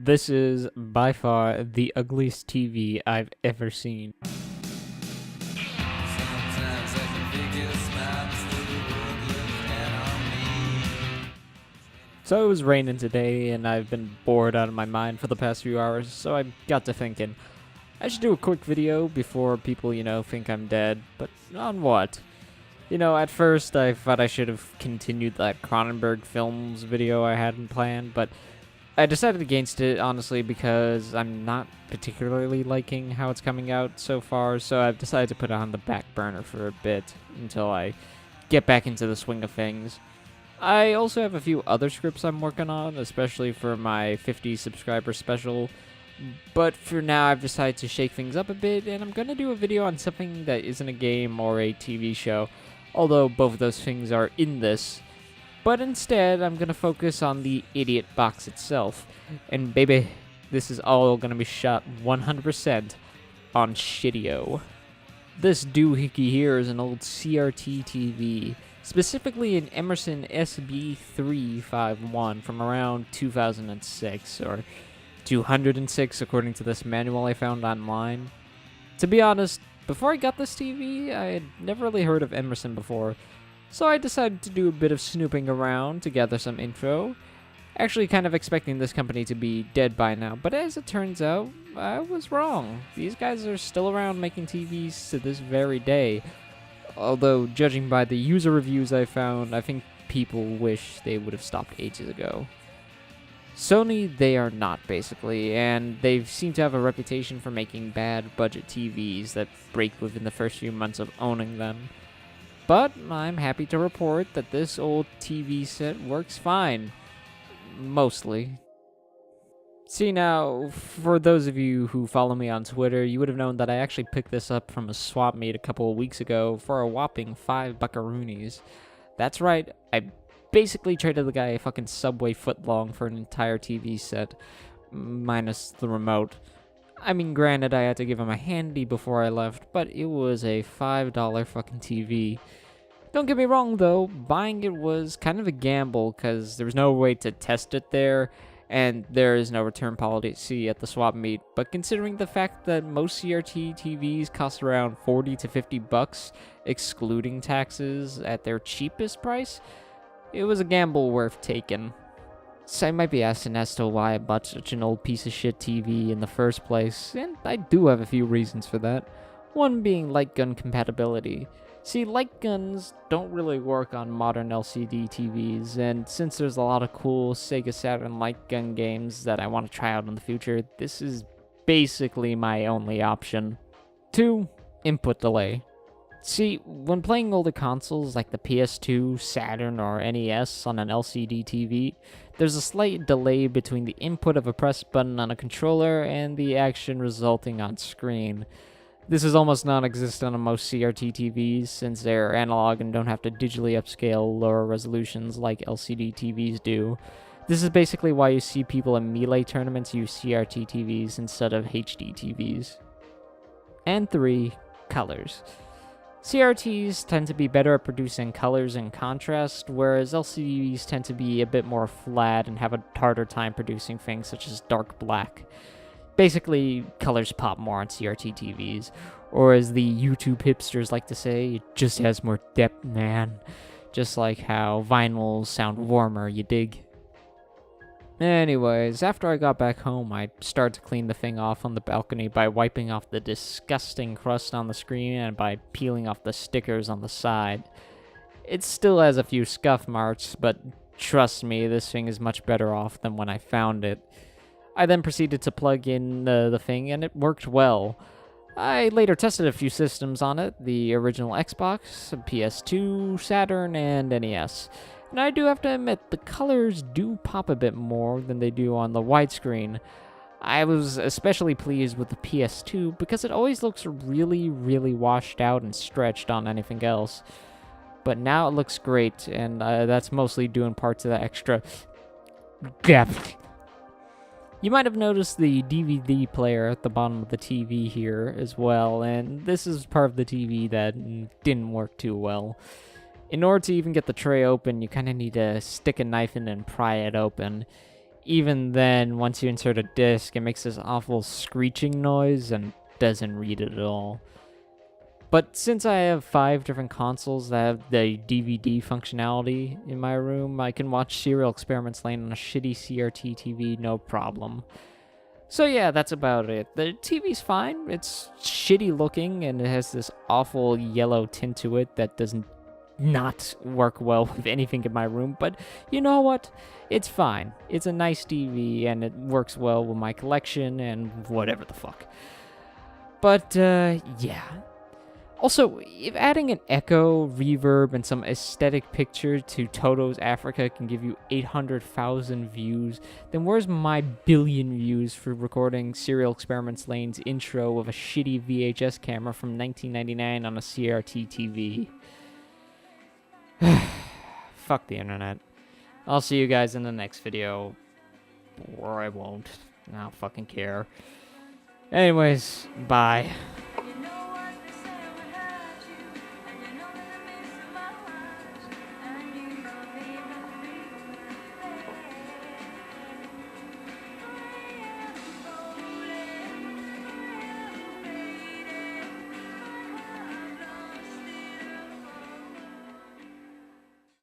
This is by far the ugliest TV I've ever seen. So it was raining today, and I've been bored out of my mind for the past few hours, so I got to thinking, I should do a quick video before people, think I'm dead, but on what? At first I thought I should have continued that Cronenberg films video I hadn't planned, but I decided against it, honestly, because I'm not particularly liking how it's coming out so far, so I've decided to put it on the back burner for a bit until I get back into the swing of things. I also have a few other scripts I'm working on, especially for my 50 subscriber special, but for now I've decided to shake things up a bit, and I'm going to do a video on something that isn't a game or a TV show, although both of those things are in this. But instead, I'm going to focus on the idiot box itself. And baby, this is all going to be shot 100% on Shitio. This doohickey here is an old CRT TV, specifically an Emerson SB351 from around 2006, or 206 according to this manual I found online. To be honest, before I got this TV, I had never really heard of Emerson before, so I decided to do a bit of snooping around to gather some info. Actually kind of expecting this company to be dead by now, but as it turns out, I was wrong. These guys are still around making TVs to this very day. Although, judging by the user reviews I found, I think people wish they would have stopped ages ago. Sony, they are not, basically, and they seem to have a reputation for making bad budget TVs that break within the first few months of owning them. But I'm happy to report that this old TV set works fine. Mostly. See, now, for those of you who follow me on Twitter, you would have known that I actually picked this up from a swap meet a couple of weeks ago for a whopping 5 buckaroonies. That's right, I basically traded the guy a fucking Subway footlong for an entire TV set, minus the remote. I mean, granted, I had to give him a handy before I left, but it was a $5 fucking TV. Don't get me wrong, though, buying it was kind of a gamble, because there was no way to test it there, and there is no return policy at the swap meet, but considering the fact that most CRT TVs cost around 40 to 50 bucks, excluding taxes, at their cheapest price, it was a gamble worth taking. So I might be asking as to why I bought such an old piece of shit TV in the first place, and I do have a few reasons for that. One being light gun compatibility. See, light guns don't really work on modern LCD TVs, and since there's a lot of cool Sega Saturn light gun games that I want to try out in the future, this is basically my only option. 2. Input delay. See, when playing older consoles like the PS2, Saturn, or NES on an LCD TV, there's a slight delay between the input of a press button on a controller and the action resulting on screen. This is almost non-existent on most CRT TVs since they're analog and don't have to digitally upscale lower resolutions like LCD TVs do. This is basically why you see people in Melee tournaments use CRT TVs instead of HD TVs. And 3. Colors. CRTs tend to be better at producing colors and contrast, whereas LCDs tend to be a bit more flat and have a harder time producing things such as dark black. Basically, colors pop more on CRT TVs, or as the YouTube hipsters like to say, it just has more depth, man. Just like how vinyls sound warmer, you dig? Anyways, after I got back home, I started to clean the thing off on the balcony by wiping off the disgusting crust on the screen and by peeling off the stickers on the side. It still has a few scuff marks, but trust me, this thing is much better off than when I found it. I then proceeded to plug in the thing, and it worked well. I later tested a few systems on it, the original Xbox, PS2, Saturn, and NES. And I do have to admit, the colors do pop a bit more than they do on the widescreen. I was especially pleased with the PS2 because it always looks really, really washed out and stretched on anything else. But now it looks great, and that's mostly due in part to the extra depth. You might have noticed the DVD player at the bottom of the TV here as well, and this is part of the TV that didn't work too well. In order to even get the tray open, you kind of need to stick a knife in and pry it open. even then, once you insert a disc, it makes this awful screeching noise and doesn't read it at all. But since I have 5 different consoles that have the DVD functionality in my room, I can watch Serial Experiments Lane on a shitty CRT TV no problem. So yeah, that's about it. The TV's fine. It's shitty looking and it has this awful yellow tint to it that doesn't not work well with anything in my room. But you know what? It's fine. It's a nice TV and it works well with my collection and whatever the fuck. But yeah. Also, if adding an echo, reverb, and some aesthetic picture to Toto's Africa can give you 800,000 views, then where's my billion views for recording Serial Experiments Lane's intro with a shitty VHS camera from 1999 on a CRT TV? Fuck the internet. I'll see you guys in the next video. Or I won't. I don't fucking care. Anyways, bye.